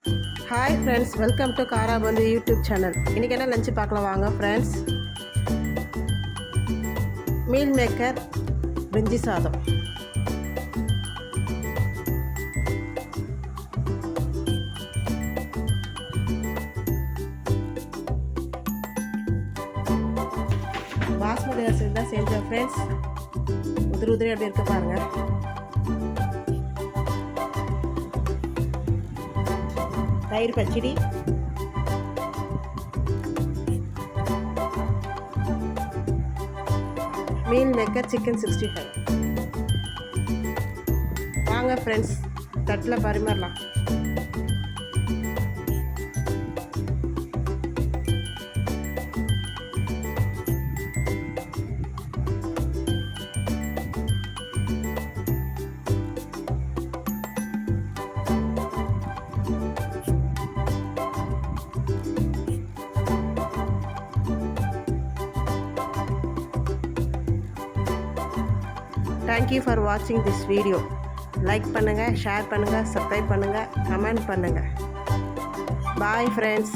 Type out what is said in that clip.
Hi friends, welcome to காராபந்து YouTube channel. இன்றைக்கி என்ன லஞ்சு பார்க்கலாம் வாங்க ஃப்ரெண்ட்ஸ். மீல் மேக்கர் பிரிஞ்சி சாதம். பாஸ்மதி அரிசி தான் செஞ்சோம் ஃப்ரெண்ட்ஸ். உதிரி உதிரி அப்படி இருக்க பாருங்கள். தயிர் பச்சடி, மீல் மேக்கர் சிக்கன் 65. வாங்க ஃப்ரெண்ட்ஸ், தட்டில் பரிமாறலாம். Thank you for watching this video. Like பண்ணுங்கள், ஷேர் பண்ணுங்கள், சப்ஸ்கிரைப் பண்ணுங்கள், கமெண்ட் பண்ணுங்கள். Bye friends.